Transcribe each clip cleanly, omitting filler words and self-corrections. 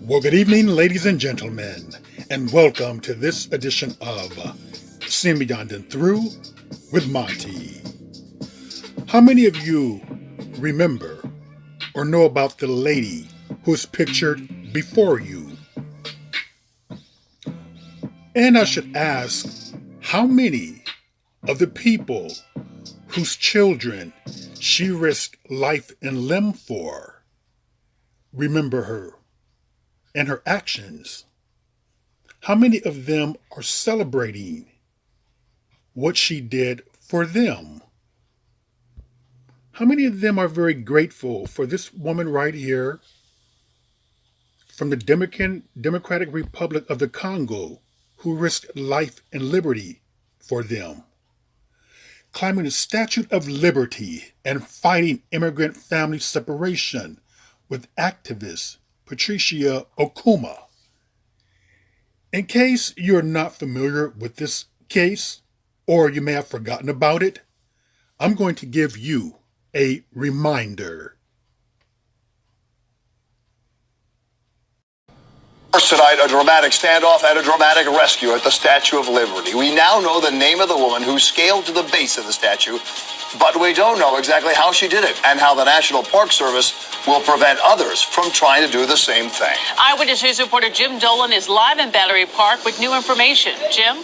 Well, good evening, ladies and gentlemen, and welcome to this edition of Send Beyond and Through with Monty. How many of you remember or know about the lady who is pictured before you? And I should ask, how many of the people whose children she risked life and limb for remember her and her actions? How many of them are celebrating what she did for them? How many of them are very grateful for this woman right here from the Democratic Republic of the Congo who risked life and liberty for them, climbing the Statue of Liberty and fighting immigrant family separation with activist Patricia Okuma? In case you're not familiar with this case, or you may have forgotten about it, I'm going to give you a reminder. First tonight, a dramatic standoff and a dramatic rescue at the Statue of Liberty. We now know the name of the woman who scaled to the base of the statue, but we don't know exactly how she did it and how the National Park Service will prevent others from trying to do the same thing. Eyewitness News reporter Jim Dolan is live in Battery Park with new information. Jim?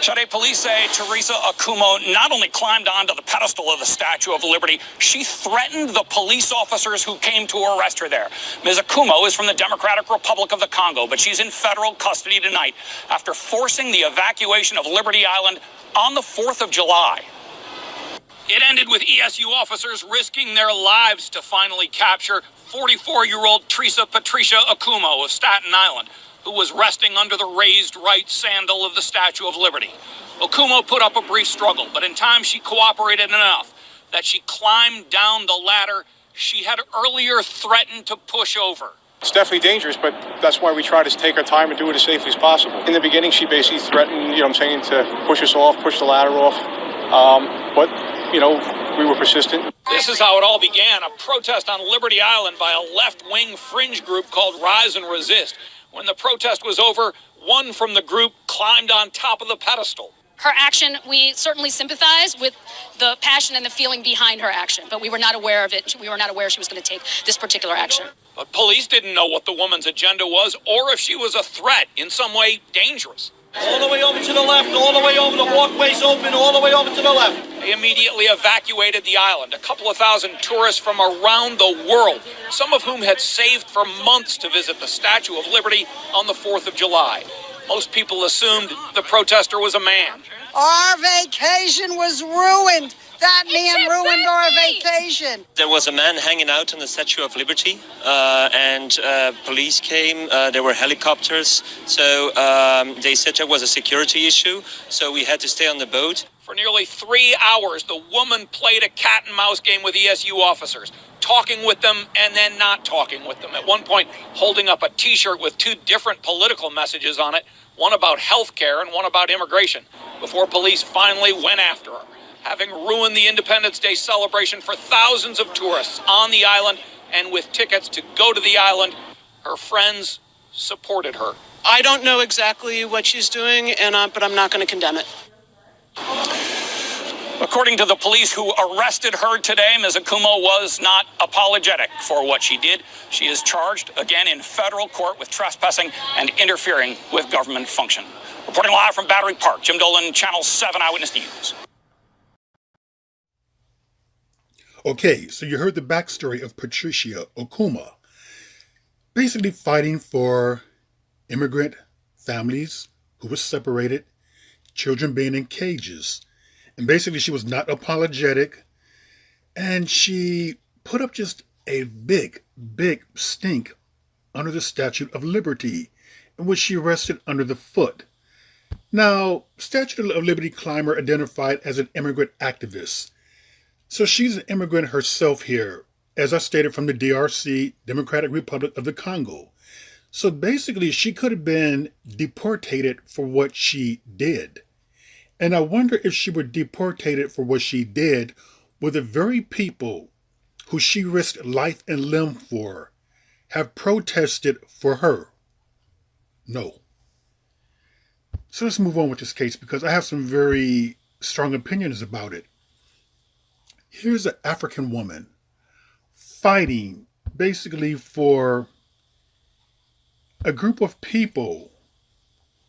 Sade, police say Teresa Akumo not only climbed onto the pedestal of the Statue of Liberty, she threatened the police officers who came to arrest her there. Ms. Akumo is from the Democratic Republic of the Congo, but she's in federal custody tonight after forcing the evacuation of Liberty Island on the 4th of July. It ended with ESU officers risking their lives to finally capture 44-year-old Teresa Patricia Akumo of Staten Island, who was resting under the raised right sandal of the Statue of Liberty. Okumo put up a brief struggle, but in time she cooperated enough that she climbed down the ladder she had earlier threatened to push over. It's definitely dangerous, but that's why we try to take our time and do it as safely as possible. In the beginning, she basically threatened, to push us off, push the ladder off. But we were persistent. This is how it all began, a protest on Liberty Island by a left-wing fringe group called Rise and Resist. When the protest was over, one from the group climbed on top of the pedestal. Her action, we certainly sympathize with the passion and the feeling behind her action, but we were not aware of it. We were not aware she was going to take this particular action. But police didn't know what the woman's agenda was or if she was a threat, in some way dangerous. All the way over to the left, all the way over, the walkway's open, all the way over to the left. They immediately evacuated the island. A couple of thousand tourists from around the world, some of whom had saved for months to visit the Statue of Liberty on the 4th of July. Most people assumed the protester was a man. Our vacation was ruined. That man ruined our vacation. There was a man hanging out on the Statue of Liberty, and police came. There were helicopters, so they said there was a security issue, so we had to stay on the boat. For nearly 3 hours, the woman played a cat and mouse game with ESU officers, talking with them and then not talking with them. At one point, holding up a T-shirt with two different political messages on it, one about health care and one about immigration, before police finally went after her, having ruined the Independence Day celebration for thousands of tourists on the island. And with tickets to go to the island, her friends supported her. I don't know exactly what she's doing, but I'm not going to condemn it. According to the police who arrested her today, Ms. Akumo was not apologetic for what she did. She is charged again in federal court with trespassing and interfering with government function. Reporting live from Battery Park, Jim Dolan, Channel 7 Eyewitness News. Okay, so you heard the backstory of Patricia Okuma, basically fighting for immigrant families who were separated, children being in cages. And basically she was not apologetic, and she put up just a big stink under the Statue of Liberty, in which she rested under the foot. Now, Statue of Liberty climber identified as an immigrant activist. So she's an immigrant herself here, as I stated, from the DRC, Democratic Republic of the Congo. So basically, she could have been deportated for what she did. And I wonder if she were deportated for what she did with the very people who she risked life and limb for, have protested for her? No. So let's move on with this case because I have some very strong opinions about it. Here's an African woman fighting basically for a group of people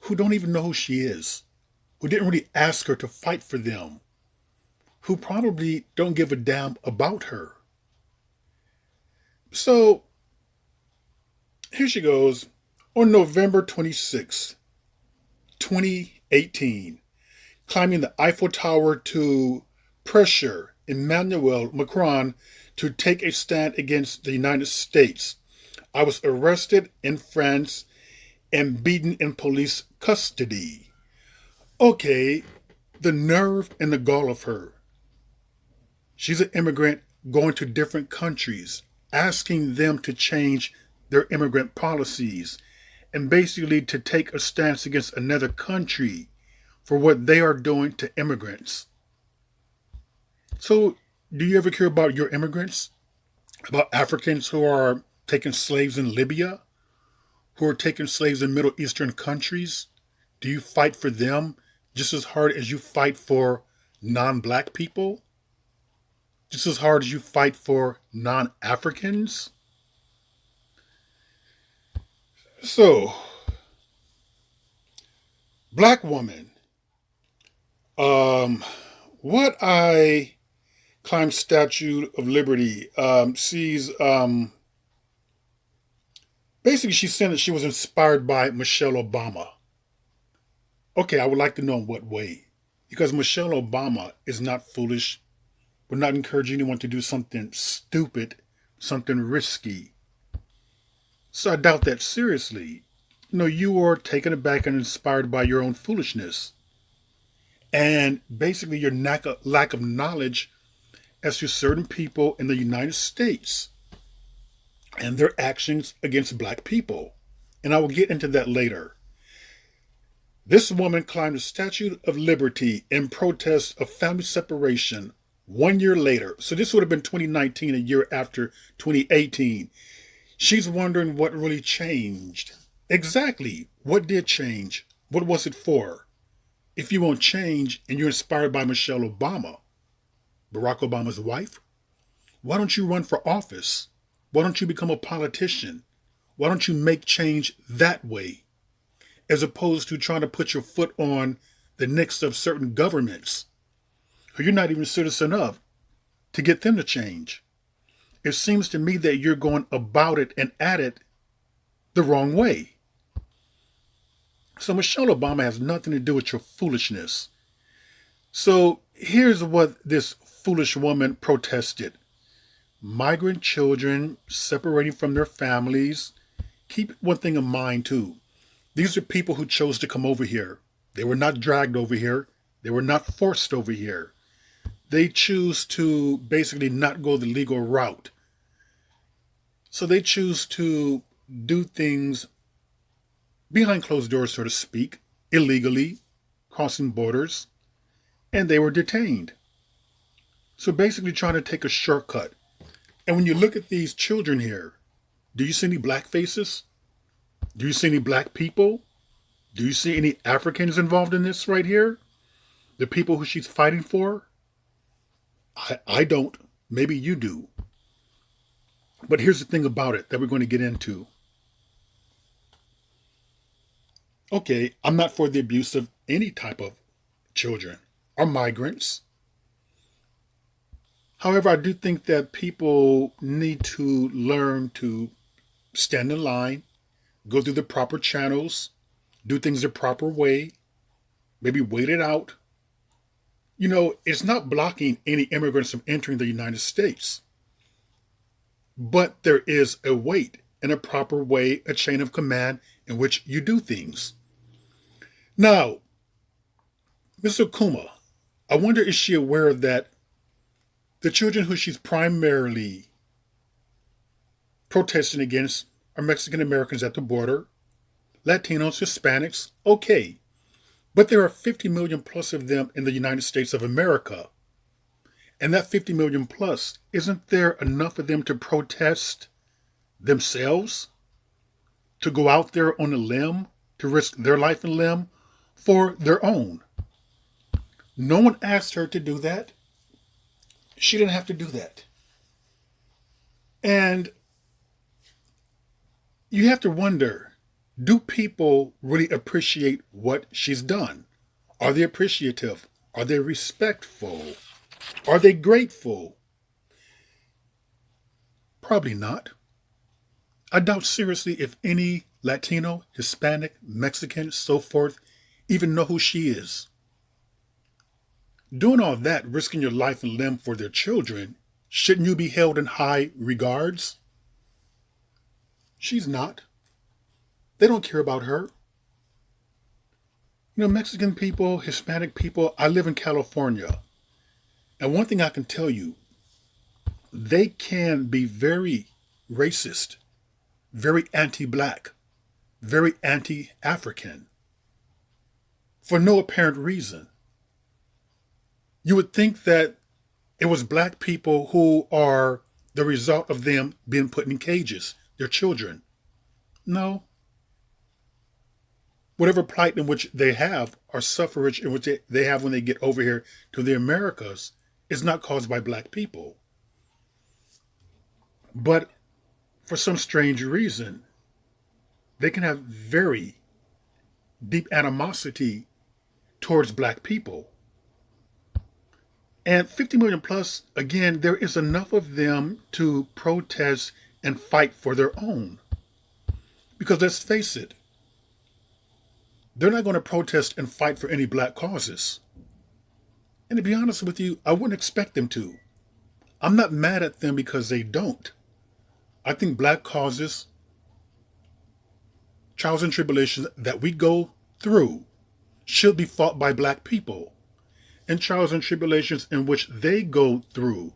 who don't even know who she is, who didn't really ask her to fight for them, who probably don't give a damn about her. So here she goes. On November 26, 2018, climbing the Eiffel Tower to pressure Emmanuel Macron to take a stand against the United States. I was arrested in France and beaten in police custody. Okay, the nerve and the gall of her. She's an immigrant going to different countries, asking them to change their immigrant policies and basically to take a stance against another country for what they are doing to immigrants. So, do you ever care about your immigrants? About Africans who are taking slaves in Libya? Who are taking slaves in Middle Eastern countries? Do you fight for them just as hard as you fight for non-black people? Just as hard as you fight for non-Africans? So, black woman. What I climb Statue of Liberty sees basically she's saying that she was inspired by Michelle Obama. Okay, I would like to know in what way. Because Michelle Obama is not foolish. We're not encouraging anyone to do something stupid, something risky. So I doubt that seriously. No, you are taken aback and inspired by your own foolishness. And basically your lack of knowledge as to certain people in the United States and their actions against black people. And I will get into that later. This woman climbed the Statue of Liberty in protest of family separation 1 year later. So this would have been 2019, a year after 2018. She's wondering what really changed. Exactly. What did change? What was it for? If you want change and you're inspired by Michelle Obama, Barack Obama's wife, why don't you run for office? Why don't you become a politician? Why don't you make change that way? As opposed to trying to put your foot on the necks of certain governments who you're not even a citizen of to get them to change. It seems to me that you're going about it and at it the wrong way. So Michelle Obama has nothing to do with your foolishness. So here's what this foolish woman protested. Migrant children separating from their families. Keep one thing in mind too. These are people who chose to come over here. They were not dragged over here. They were not forced over here. They choose to basically not go the legal route. So they choose to do things behind closed doors, so to speak, illegally, crossing borders, and they were detained. So basically trying to take a shortcut. And when you look at these children here, do you see any black faces? Do you see any black people? Do you see any Africans involved in this right here? The people who she's fighting for? I don't. Maybe you do. But here's the thing about it that we're going to get into. Okay, I'm not for the abuse of any type of children or migrants. However, I do think that people need to learn to stand in line, go through the proper channels, do things the proper way, maybe wait it out. You know, it's not blocking any immigrants from entering the United States. But there is a wait and a proper way, a chain of command in which you do things. Now, Ms. Okuma, I wonder is she aware that the children who she's primarily protesting against are Mexican Americans at the border, Latinos, Hispanics, okay. But there are 50 million plus of them in the United States of America. And that 50 million plus, isn't there enough of them to protest themselves? To go out there on a limb, to risk their life and limb for their own? No one asked her to do that. She didn't have to do that. And you have to wonder, do people really appreciate what she's done? Are they appreciative? Are they respectful? Are they grateful? Probably not. I doubt seriously if any Latino, Hispanic, Mexican, so forth, even know who she is. Doing all that, risking your life and limb for their children, shouldn't you be held in high regards? She's not. They don't care about her. You know, Mexican people, Hispanic people, I live in California. And one thing I can tell you, they can be very racist, very anti-black, very anti-African, for no apparent reason. You would think that it was black people who are the result of them being put in cages, their children. No. Whatever plight in which they have, or suffrage in which they have when they get over here to the Americas, is not caused by black people. But for some strange reason, they can have very deep animosity towards black people. And 50 million plus, again, there is enough of them to protest and fight for their own. Because let's face it, they're not going to protest and fight for any black causes. And to be honest with you, I wouldn't expect them to. I'm not mad at them because they don't. I think black causes, trials and tribulations that we go through, should be fought by black people. And trials and tribulations in which they go through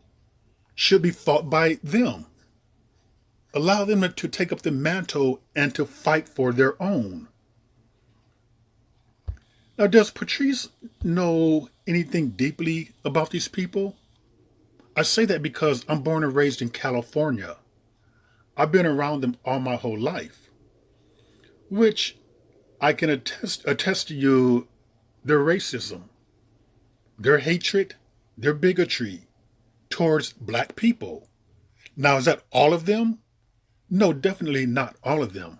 should be fought by them. Allow them to take up the mantle and to fight for their own. Now, does Patrice know anything deeply about these people? I say that because I'm born and raised in California. I've been around them all my whole life, which I can attest to you, their racism, their hatred, their bigotry towards black people. Now, is that all of them? No, definitely not all of them.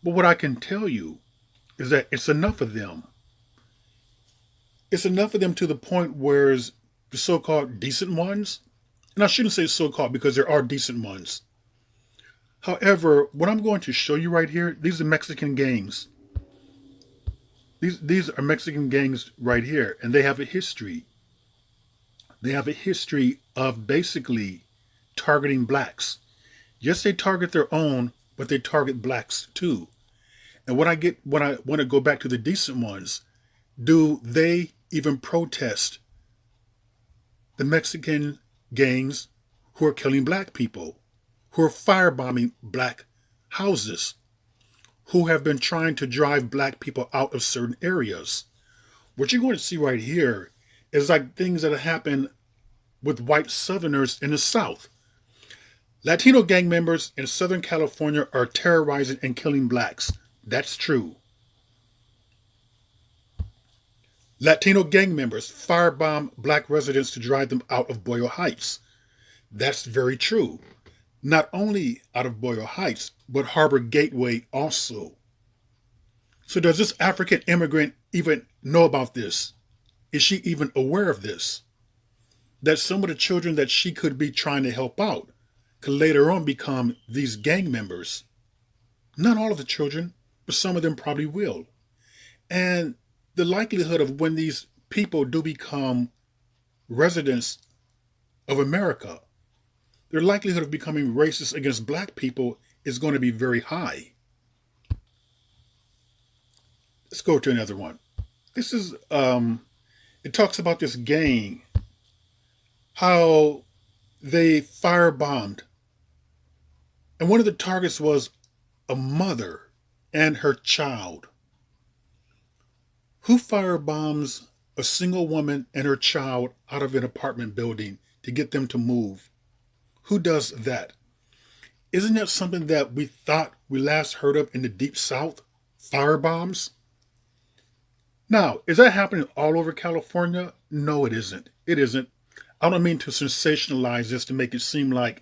But what I can tell you is that it's enough of them. It's enough of them to the point where the so-called decent ones, and I shouldn't say so-called because there are decent ones. However, what I'm going to show you right here, these are Mexican gangs. These are Mexican gangs right here, and they have a history. They have a history of basically targeting blacks. Yes, they target their own, but they target blacks too. And when I want to go back to the decent ones, do they even protest the Mexican gangs who are killing black people, who are firebombing black houses, who have been trying to drive black people out of certain areas? What you're going to see right here is like things that have happened with white Southerners in the South. Latino gang members in Southern California are terrorizing and killing blacks. That's true. Latino gang members firebomb black residents to drive them out of Boyle Heights. That's very true. Not only out of Boyle Heights, but Harbor Gateway also. So does this African immigrant even know about this? Is she even aware of this? That some of the children that she could be trying to help out could later on become these gang members. Not all of the children, but some of them probably will. And the likelihood of when these people do become residents of America, their likelihood of becoming racist against black people is going to be very high. Let's go to another one. This is, it talks about this gang, how they firebombed. And one of the targets was a mother and her child. Who firebombs a single woman and her child out of an apartment building to get them to move. Who does that? Isn't that something that we thought we last heard of in the Deep South? Firebombs? Now, is that happening all over California? No, it isn't. It isn't. I don't mean to sensationalize this to make it seem like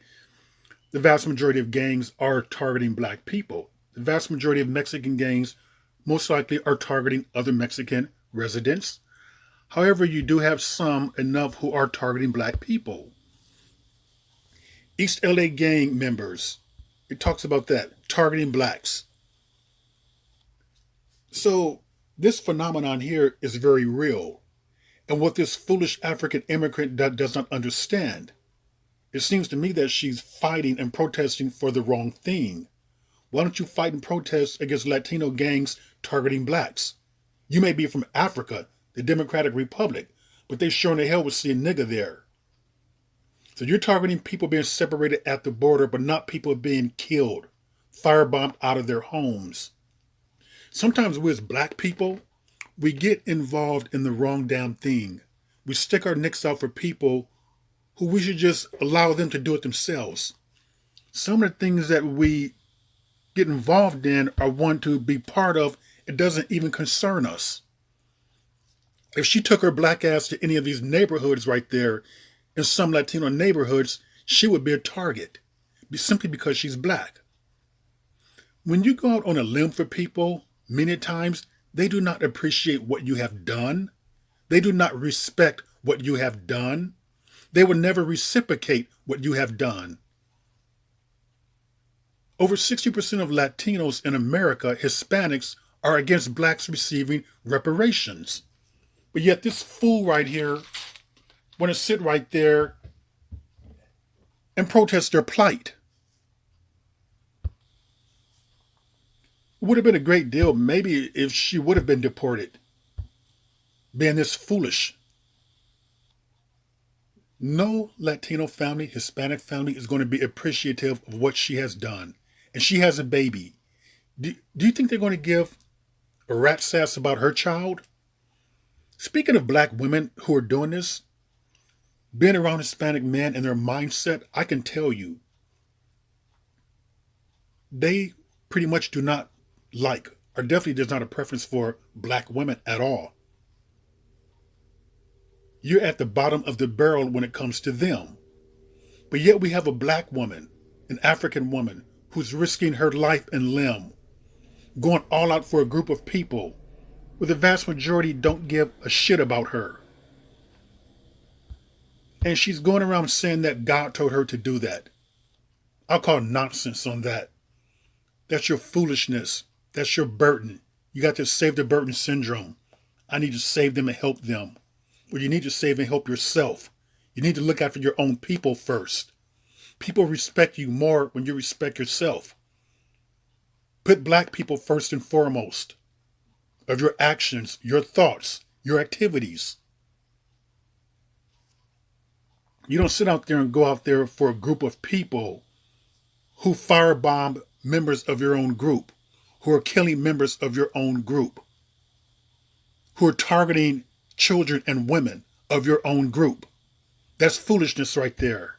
the vast majority of gangs are targeting black people. The vast majority of Mexican gangs most likely are targeting other Mexican residents. However, you do have some enough who are targeting black people. East LA gang members, it talks about that, targeting blacks. So this phenomenon here is very real. And what this foolish African immigrant does not understand, it seems to me that she's fighting and protesting for the wrong thing. Why don't you fight and protest against Latino gangs targeting blacks? You may be from Africa, the Democratic Republic, but they sure in the hell would see a nigger there. So you're targeting people being separated at the border, but not people being killed, firebombed out of their homes. Sometimes we as black people, we get involved in the wrong damn thing. We stick our necks out for people who we should just allow them to do it themselves. Some of the things that we get involved in or want to be part of, it doesn't even concern us. If she took her black ass to any of these neighborhoods right there, in some Latino neighborhoods, she would be a target, simply because she's black. When you go out on a limb for people, many times, they do not appreciate what you have done. They do not respect what you have done. They will never reciprocate what you have done. Over 60% of Latinos in America, Hispanics, are against blacks receiving reparations. But yet this fool right here want to sit right there and protest their plight. It would have been a great deal maybe if she would have been deported, being this foolish. No Latino family, Hispanic family is going to be appreciative of what she has done. And she has a baby. Do you think they're going to give a rat's ass about her child? Speaking of black women who are doing this, being around Hispanic men and their mindset, I can tell you, they pretty much do not like, or definitely there's not a preference for black women at all. You're at the bottom of the barrel when it comes to them. But yet we have a black woman, an African woman, who's risking her life and limb, going all out for a group of people where the vast majority don't give a shit about her. And she's going around saying that God told her to do that. I'll call nonsense on that. That's your foolishness. That's your burden. You got this save the burden syndrome. I need to save them and help them. Well, you need to save and help yourself. You need to look after your own people first. People respect you more when you respect yourself. Put black people first and foremost of your actions, your thoughts, your activities. You don't sit out there and go out there for a group of people who firebomb members of your own group, who are killing members of your own group, who are targeting children and women of your own group. That's foolishness right there.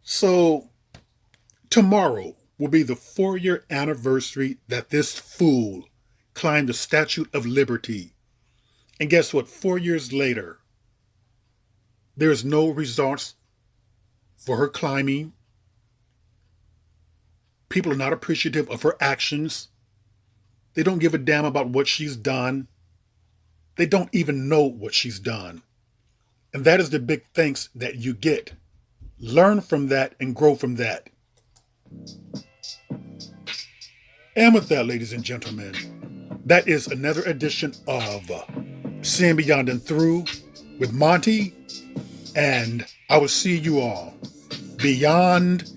So tomorrow will be the 4-year anniversary that this fool climbed the Statue of Liberty. And guess what? 4 years later, there's no results for her climbing. People are not appreciative of her actions. They don't give a damn about what she's done. They don't even know what she's done. And that is the big thanks that you get. Learn from that and grow from that. And with that, ladies and gentlemen, that is another edition of Seeing Beyond and Through with Monty. And I will see you all beyond